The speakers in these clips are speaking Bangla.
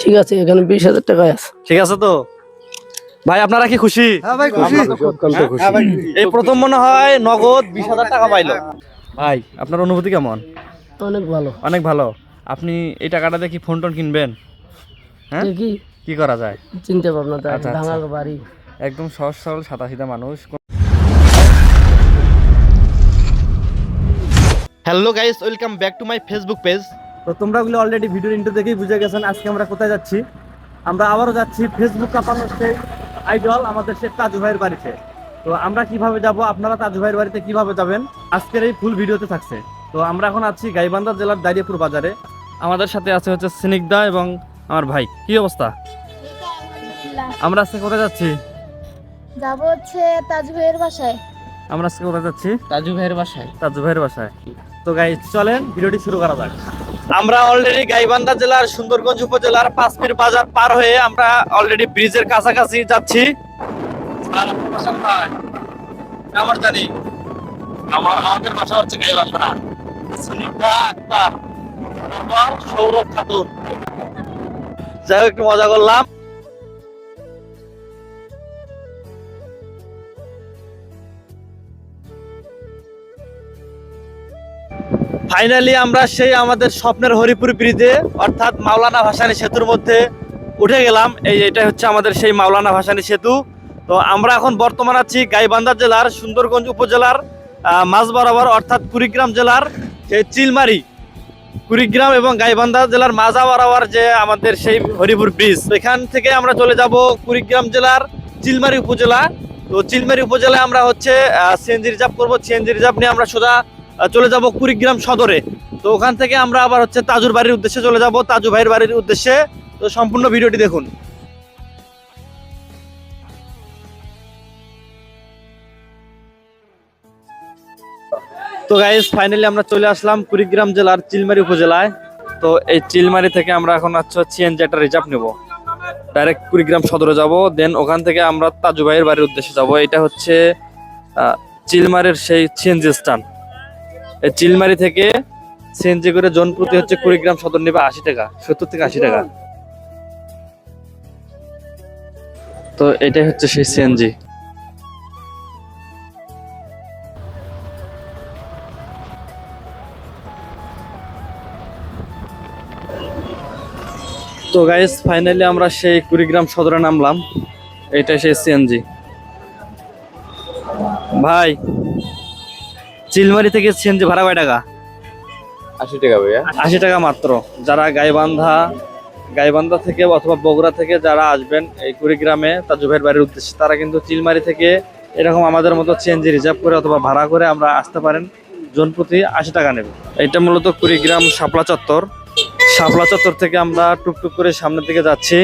ঠিক আছে, এখানে 20,000 টাকা আছে। ঠিক আছে তো ভাই, আপনারা কি খুশি? হ্যাঁ ভাই খুশি। হ্যাঁ ভাই খুশি। এই প্রথম মনে হয় নগদ 20,000 টাকা পাইলো। ভাই আপনার অনুভূতি কেমন? অনেক ভালো। অনেক ভালো। আপনি এই টাকাটা দিয়ে কি ফোন টোন কিনবেন? হ্যাঁ, দেখি কি করা যায়? চিন্তা ভাবনা তাই আচ্ছা, আচ্ছা। ভাঙা বাড়ি। একদম সহজ সরল সাদাসিধা মানুষ। Hello guys, welcome back to my Facebook page. তো তোমরা গুলো অলরেডি ভিডিওর ইন্ট্রো দেখেই বুঝে গেছেন আজকে আমরা কোথায় যাচ্ছি। আমরা আবারও যাচ্ছি ফেসবুক কাঁপানোর সেই আইডল আমাদের সেই তাজু ভাইয়ের বাড়িতে। তো আমরা কিভাবে যাব, আপনারা তাজু ভাইয়ের বাড়িতে কিভাবে যাবেন, আজকের এই ফুল ভিডিওতে থাকছে। তো আমরা এখন আছি গাইবান্ধা জেলার দাইরিয়াপুর বাজারে। আমাদের সাথে আছে হচ্ছে স্নিগ্ধা এবং আমার ভাই। কি অবস্থা? আমরা আজকে কোথায় যাচ্ছি? যাবো হচ্ছে তাজু ভাইয়ের বাসায়। আমরা আজকে কোথায় যাচ্ছি? তাজু ভাইয়ের বাসায়। তাজু ভাইয়ের বাসায়। তো গাইস চলেন ভিডিওটি শুরু করা যাক। আমরা অলরেডি গাইবান্ধা জেলার সুন্দরগঞ্জ উপজেলার পাঁচমির বাজার পার হয়ে আমরা অলরেডি ব্রিজের কাছাকাছি যাচ্ছি। আমার জানি আমাদের বাসা হচ্ছে গাইবান্ধা। সুনিতা আক্তার, সৌরভ খাতুন। যাই হোক, একটু মজা করলাম। ফাইনালি আমরা সেই আমাদের স্বপ্নের হরিপুর ব্রিজে অর্থাৎ মাওলানা ভাসানী সেতুর মধ্যে উঠে গেলাম। এটা হচ্ছে আমাদের সেই মাওলানা ভাসানী সেতু। তো আমরা এখন বর্তমান আছি গাইবান্ধা জেলার সুন্দরগঞ্জ উপজেলার মাঝ বরাবর অর্থাৎ কুড়িগ্রাম জেলার সেই চিলমারি, কুড়িগ্রাম এবং গাইবান্ধা জেলার মাজা বরাবর যে আমাদের সেই হরিপুর ব্রিজ, এখান থেকে আমরা চলে যাব কুড়িগ্রাম জেলার চিলমারি উপজেলা। তো চিলমারি উপজেলায় আমরা হচ্ছে সিএনজি রিজার্ভ করবো। সিএনজি রিজার্ভ নিয়ে আমরা সোজা চলে যাব কুড়িগ্রাম সদরে। তো ওখান থেকে আমরা আবার হচ্ছে তাজুর বাড়ির উদ্দেশ্যে চলে যাব, তাজু ভাইয়ের বাড়ির উদ্দেশ্যে। তো সম্পূর্ণ ভিডিওটি দেখুন। তো গাইস ফাইনালি আমরা চলে আসলাম কুড়িগ্রাম জেলার চিলমারি উপজেলায়। তো এই চিলমারি থেকে আমরা এখন সিএনজি একটা রিজার্ভ নেব, ডাইরেক্ট কুড়িগ্রাম সদরে যাব, দেন ওখান থেকে আমরা তাজু ভাইয়ের বাড়ির উদ্দেশ্যে যাব। এটা হচ্ছে চিলমারির সেই সিএনজি স্ট্যান্ড। এই চিলমারি থেকে সিএনজি করে জন প্রতি হচ্ছে কুড়িগ্রাম সদর নেবে 80 টাকা, 70 থেকে 80 টাকা। তো এটাই হচ্ছে সেই সিএনজি। তো গাইস ফাইনালি আমরা সেই কুড়িগ্রাম সদরে নামলাম। এইটা সেই সিএনজি। ভাই চিলমারি থেকে সিএনজি ভাড়া কয় টাকা? 80 টাকা ভাইয়া। 80 টাকা মাত্র। যারা গাইবান্ধা থেকে অথবা বগুড়া থেকে যারা আসবেন এই কুড়িগ্রামে তাজু ভাইয়ের বাড়ির উদ্দেশ্যে, তারা কিন্তু চিলমারি থেকে এরকম আমাদের মতো সিএনজি রিজার্ভ করে অথবা ভাড়া করে আমরা আসতে পারেন। জন প্রতি 80 টাকা নেবে। এটা মূলত কুড়িগ্রাম শাপলা চত্বর। শাপলা চত্বর থেকে আমরা টুকটুক করে সামনের দিকে যাচ্ছি।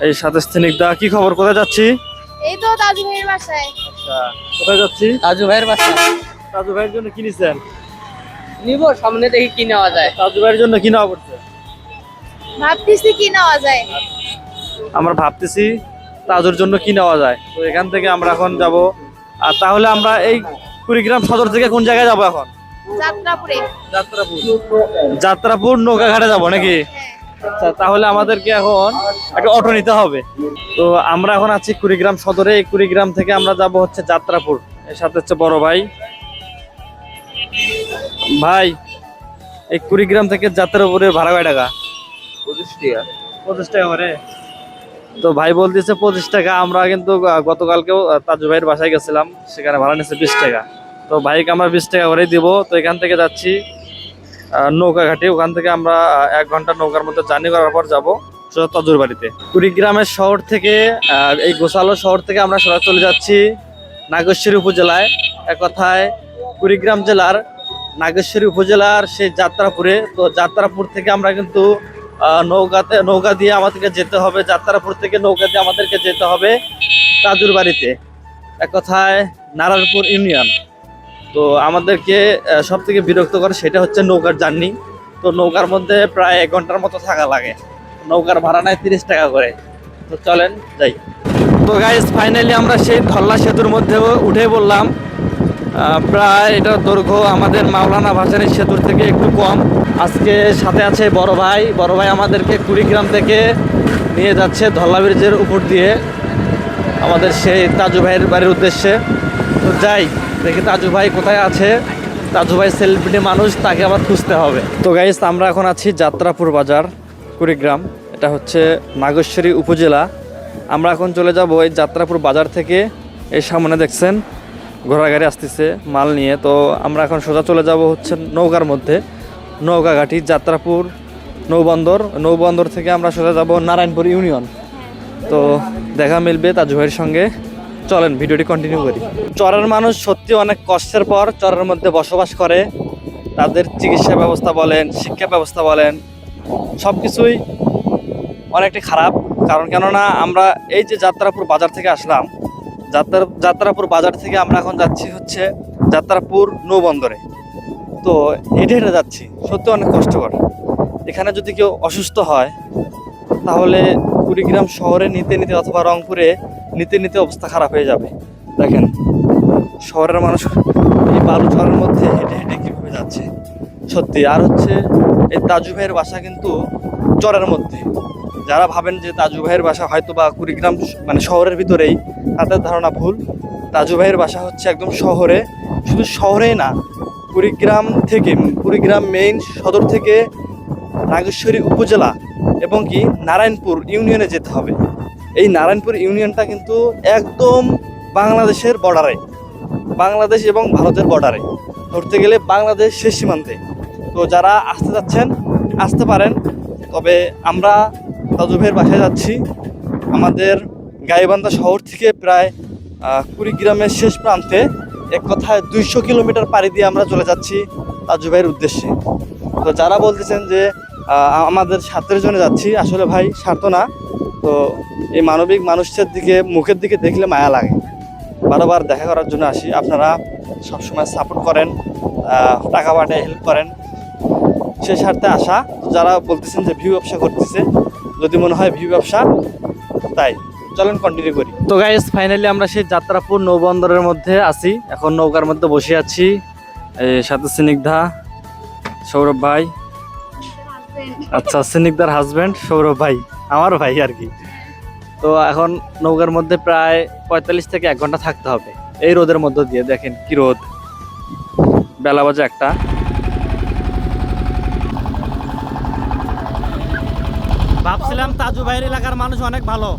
এই সাথে স্নিগ্ধা। কি খবর, কোথায় যাচ্ছি? এই তো তাজু ভাইয়ের বাসায়। আচ্ছা, কোথায় যাচ্ছি? তাজু ভাইয়ের বাসায় তাজু ভাইয়ের জন্য কি নিছেন? নিব, সামনে দেখি কি নেওয়া যায়। তাজু ভাইয়ের জন্য কি নেওয়া পড়ছে? ভাবতেছি কি নেওয়া যায়। আমরা ভাবতেছি তাজুর জন্য কি নেওয়া যায়। তো এখান থেকে আমরা এখন যাব। আর তাহলে আমরা এই কুড়িগ্রাম সদর থেকে কোন জায়গায় যাব এখন? যাত্রাপুরে। যাত্রাপুর নৌকাঘাটে যাব নাকি? আচ্ছা, তাহলে আমাদেরকে এখন একটা অটো নিতে হবে। তো আমরা এখন আছি কুড়িগ্রাম সদরে। এই কুড়িগ্রাম থেকে আমরা যাব হচ্ছে যাত্রাপুর। এর সাথে হচ্ছে বড় ভাই। ভাই এই কুড়িগ্রাম থেকে যাত্রাপুরের ভাড়া কয় টাকা? 25 টাকা। 25 টাকা করে। তো ভাই বলতেছে 25 টাকা। আমরা কিন্তু গতকালকেও তাজু ভাইয়ের বাসায় গেছিলাম, সেখানে ভাড়া নিচ্ছে 20 টাকা। তো ভাইকে আমরা 20 টাকা করেই দিব। তো এখান থেকে যাচ্ছি নৌকাঘাটে। ওখান থেকে আমরা 1 ঘন্টা নৌকার মধ্যে জার্নি করার পর যাবো সোজা তাজুর বাড়িতে। কুড়িগ্রামের শহর থেকে এই গোসালো শহর থেকে আমরা সোজা চলে যাচ্ছি নাগেশ্বরী উপজেলায়। এক কথায় কুড়িগ্রাম জেলার নাগেশ্বরী উপজেলার সেই যাত্রাপুরে। তো যাত্রাপুর থেকে আমরা কিন্তু নৌকা দিয়ে আমাদেরকে যেতে হবে। যাত্রাপুর থেকে নৌকা দিয়ে আমাদেরকে যেতে হবে তাজুর বাড়িতে, এক কথায় নারায়ণপুর ইউনিয়ন। তো আমাদেরকে সব থেকে বিরক্ত করে সেটা হচ্ছে নৌকার জার্নি। তো নৌকার মধ্যে প্রায় 1 ঘন্টার মতো থাকা লাগে। নৌকার ভাড়া নেয় 30 টাকা করে। তো চলেন যাই। তো গাইস ফাইনালি আমরা সেই ধল্লা সেতুর মধ্যেও উঠে বললাম। প্রায় এটা দৈর্ঘ্য আমাদের মাওলানা ভাসানী সেতুর থেকে একটু কম। আজকে সাথে আছে বড় ভাই আমাদেরকে কুড়িগ্রাম থেকে নিয়ে যাচ্ছে ধল্লা ব্রিজের উপর দিয়ে আমাদের সেই তাজু ভাইয়ের বাড়ির উদ্দেশ্যে। তো যাই দেখি তাজু ভাই কোথায় আছে। তাজু ভাই সেলিব্রিটি মানুষ, তাকে আবার খুঁজতে হবে। তো গাইস, আমরা এখন আছি যাত্রাপুর বাজার, কুড়িগ্রাম। এটা হচ্ছে নাগেশ্বরী উপজেলা। আমরা এখন চলে যাব এই যাত্রাপুর বাজার থেকে। এই সামনে দেখছেন ঘোড়া গাড়ি আসতেছে মাল নিয়ে। তো আমরা এখন সোজা চলে যাব হচ্ছে নৌকার মধ্যে, নৌকাঘাটি যাত্রাপুর নৌবন্দর থেকে আমরা সোজা যাব নারায়ণপুর ইউনিয়ন। তো দেখা মিলবে তাজু ভাইয়ের সঙ্গে। চলেন ভিডিওটি কন্টিনিউ করি। চরের মানুষ সত্যি অনেক কষ্টের পর চরের মধ্যে বসবাস করে। তাদের চিকিৎসা ব্যবস্থা বলেন, শিক্ষা ব্যবস্থা বলেন, সব কিছুই অনেকটা খারাপ। কারণ কেননা আমরা এই যে যাত্রাপুর বাজার থেকে আসলাম, যাত্রাপুর বাজার থেকে আমরা এখন যাচ্ছি হচ্ছে যাত্রাপুর নৌবন্দরে। তো হেঁটে হেঁটে যাচ্ছি, সত্যি অনেক কষ্টকর। এখানে যদি কেউ অসুস্থ হয় তাহলে কুড়িগ্রাম শহরে নিতে নিতে অথবা রংপুরে নিতে নিতে অবস্থা খারাপ হয়ে যাবে। দেখেন শহরের মানুষ এই বালু চরের মধ্যে হেঁটে হেঁটে কীভাবে যাচ্ছে সত্যি। আর হচ্ছে এই তাজু ভাইয়ের বাসা কিন্তু চরের মধ্যে। যারা ভাবেন যে তাজু ভাইয়ের বাসা হয়তো বা কুড়িগ্রাম মানে শহরের ভিতরেই, তাদের ধারণা ভুল। তাজু ভাইয়ের বাসা হচ্ছে একদম শহরে। শুধু শহরেই না, কুড়িগ্রাম মেইন সদর থেকে নাগেশ্বরী উপজেলা এবং কি নারায়ণপুর ইউনিয়নে যেতে হবে। এই নারায়ণপুর ইউনিয়নটা কিন্তু একদম বাংলাদেশের বর্ডারে, বাংলাদেশ এবং ভারতের বর্ডারে, ধরতে গেলে বাংলাদেশ শেষ সীমান্তে। তো যারা আসতে যাচ্ছেন আসতে পারেন। তবে আমরা তাজু ভাইয়ের বাসায় যাচ্ছি আমাদের গাইবান্ধা শহর থেকে প্রায় কুড়িগ্রামের শেষ প্রান্তে, এক কথায় 200 কিলোমিটার পাড়ি দিয়ে আমরা চলে যাচ্ছি তাজু ভাইয়ের উদ্দেশ্যে। তো যারা বলতেছেন যে আমাদের স্বার্থের জন্য যাচ্ছি, আসলে ভাই স্বার্থ না। তো এই মানবিক মানুষের দিকে, মুখের দিকে দেখলে মায়া লাগে। বারবার দেখা করার জন্য আসি। আপনারা সবসময় সাপোর্ট করেন, টাকা পাঠায় হেল্প করেন, সেই স্বার্থে আসা। যারা বলতেছেন যে ভিউ ব্যবসা করতেছে, যদি মনে হয় ভিউ ব্যবসা, তাই চলেন কন্টিনিউ করি। তো গাইস, ফাইনালি আমরা সেই যাত্রাপুর নৌবন্দরের মধ্যে আছি। এখন নৌকার মধ্যে বসে আছি, সাথে স্নিগ্ধা, সৌরভ ভাই। আচ্ছা, স্নিগ্ধার হাজব্যান্ড সৌরভ ভাই, আমার ভাই আর কি। তো এখন নৌকার মধ্যে প্রায় 45 থেকে 1 ঘন্টা থাকতে হবে এই রোদের মধ্যে দিয়ে। দেখেন কি রোদ, বেলা বাজে 1টা। ভাবছিলাম তাজু ভাইয়ের এলাকার মানুষ অনেক ভালো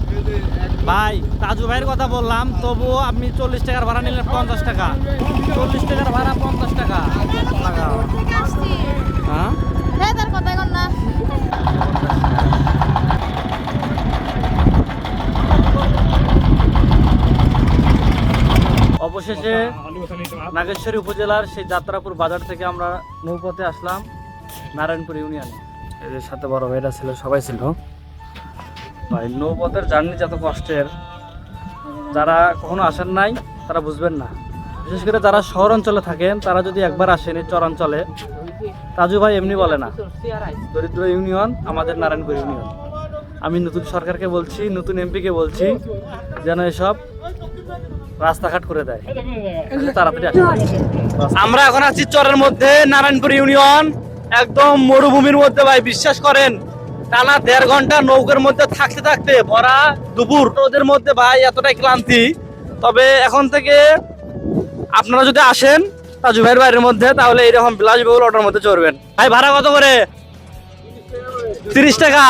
ভাই, তাজু ভাইয়ের কথা বললাম, তবুও আপনি 40 টাকার ভাড়া নিলেন 50 টাকা, 40 টাকার ভাড়া 50 টাকা লাগাও। হ্যাঁ তার কথা কর না। অবশেষে নাগেশ্বরী উপজেলার সেই যাত্রাপুর বাজার থেকে আমরা নৌপথে আসলাম নারায়ণপুর ইউনিয়নে। এদের সাথে বড় ভাইরা ছিল, সবাই ছিল। ভাই নৌপথের জার্নি যত কষ্টের, যারা কখনো আসেন নাই তারা বুঝবেন না। বিশেষ করে যারা শহর অঞ্চলে থাকেন, তারা যদি একবার আসেন এই চর অঞ্চলে, তাজু ভাই এমনি বলে না, দরিদ্র ইউনিয়ন আমাদের নারায়ণপুর ইউনিয়ন। আমি নতুন সরকারকে বলছি, নতুন এমপিকে বলছি যেন এসব রাস্তাঘাট করে দেয়, তাড়াতাড়ি আসে। আমরা এখন আছি চরের মধ্যে, নারায়ণপুর ইউনিয়ন, একদম মরুভূমির মধ্যে ভাই। বিশ্বাস করেন, টানা 1.5 ঘন্টা নৌকার মধ্যে থাকতে থাকতে ভরা দুপুর রোদের মধ্যে ভাই এতটাই ক্লান্তি। তবে এখন থেকে আপনারা যদি আসেন তাজু ভাইয়ের বাড়ির মধ্যে, তাহলে এইরকম বিলাসবহুল অটোর মধ্যে চড়বেন। ভাই ভাড়া কত করে? 30 টাকা।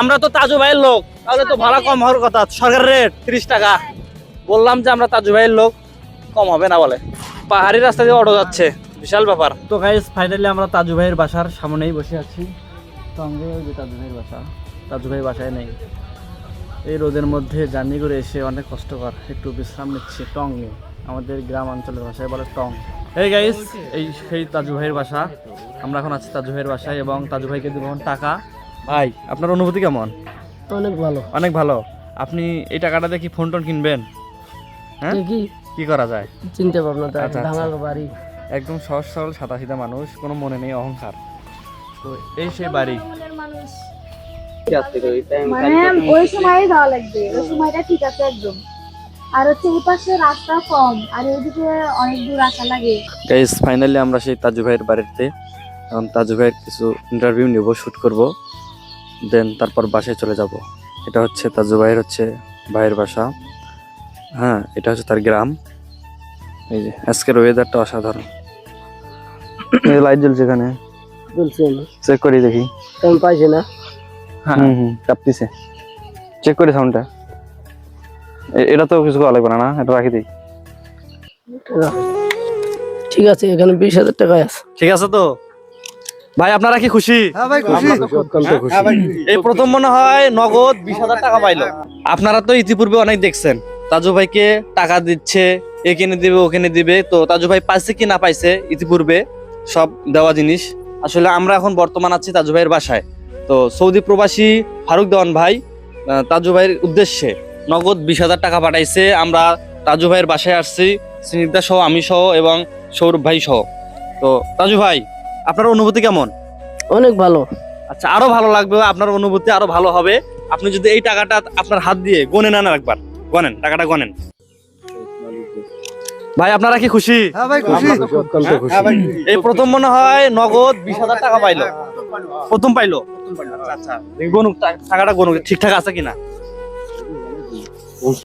আমরা তো তাজু ভাইয়ের লোক, তাহলে তো ভাড়া কম হওয়ার কথা। সরকারের রেট 30 টাকা। বললাম যে আমরা তাজু ভাইয়ের লোক, কম হবে না বলে। পাহাড়ি রাস্তা দিয়ে অটো যাচ্ছে, বিশাল ব্যাপার। তো গাইস, ফাইনালি আমরা তাজু ভাইয়ের বাসার সামনেই বসে আছি। সঙ্গে ওই যে তাজু ভাইয়ের বাসা, তাজু ভাই বাসায় নেই। এই রোদের মধ্যে জার্নি করে এসে অনেক কষ্টকর, একটু বিশ্রাম নিচ্ছি টঙ্গে, আমাদের গ্রাম অঞ্চলের ভাষায় বলে টং। এই গাইস, এই সেই তাজু ভাইয়ের বাসা। আমরা এখন আছি তাজু ভাইয়ের বাসায় এবং তাজু ভাইকে দেব টাকা। ভাই আপনার অনুভূতি কেমন? অনেক ভালো। অনেক ভালো। আপনি এই টাকাটা দিয়ে কি ফোন টোন কিনবেন? হ্যাঁ, কি করা যায় চিন্তা ভাবনা, আচ্ছা, ভাঙালো বাড়ি, একদম সহজ সরল সাদাসিধা মানুষ, কোনো মনে নেই অহংকার। তো এই সেই বাড়ি। মানে ওই সময় যাওয়া লাগবে, ওই সময়টা ঠিক আছে একদম। আর হচ্ছে এই পাশে রাস্তা কম, আর ওইদিকে অনেক দূর আসা লাগে। গাইস, ফাইনালি আমরা সেই তাজু ভাইয়ের বাড়িতে এখন তাজু ভাইয়ের কিছু ইন্টারভিউ নেব, শ্যুট করব, দেন তারপর বাসায় চলে যাব। এটা হচ্ছে তাজু ভাইয়ের বাসা। হ্যাঁ, এটা হচ্ছে তার গ্রাম। এই যে আজকের ওয়েদারটা অসাধারণ। এই লাইট জ্বলছে এখানে, চেক করি দেখি। তেমন পাইছে না। কাঁপতেছে, চেক করি সাউন্ডটা। এটা তো কিছু করা লাগবে না, এটা রাখি দিই। ঠিক আছে, এখানে 20,000 টাকা আছে। ঠিক আছে তো ভাই, আপনারা কি খুশি? এই প্রথম মনে হয় নগদ 20,000 টাকা পাইলো। আপনারা তো ইতিপূর্বে অনেক দেখছেন তাজু ভাইকে টাকা দিচ্ছে, এখানে দিবে ওখানে দিবে। তো তাজু ভাই পাইছে কি না পাইছে ইতিপূর্বে সব দেওয়া জিনিস। আসলে আমরা এখন বর্তমান আছি তাজু ভাইয়ের বাসায়। তো সৌদি প্রবাসী ফারুক দেওয়ান ভাই তাজু ভাইয়ের উদ্দেশ্যে নগদ 20,000 টাকা পাঠাইছে। আমরা তাজু ভাইয়ের বাসায় আসছি, স্নিগ্ধা সহ, আমি সহ এবং সৌরভ ভাই সহ। তো তাজু ভাই, আপনার অনুভূতি কেমন? অনেক ভালো। আচ্ছা, আরো ভালো লাগবে, আপনার অনুভূতি আরো ভালো হবে আপনি যদি এই টাকাটা আপনার হাত দিয়ে গনে নেন। একবার গনেন, টাকাটা গনেন। ভাই আপনারা কি খুশি? এই প্রথম মনে হয় নগদ 20,000 টাকা পাইলো, প্রথম পাইলো। আচ্ছা, গনুক টাকাটা, গনুক ঠিকঠাক আছে কিনা।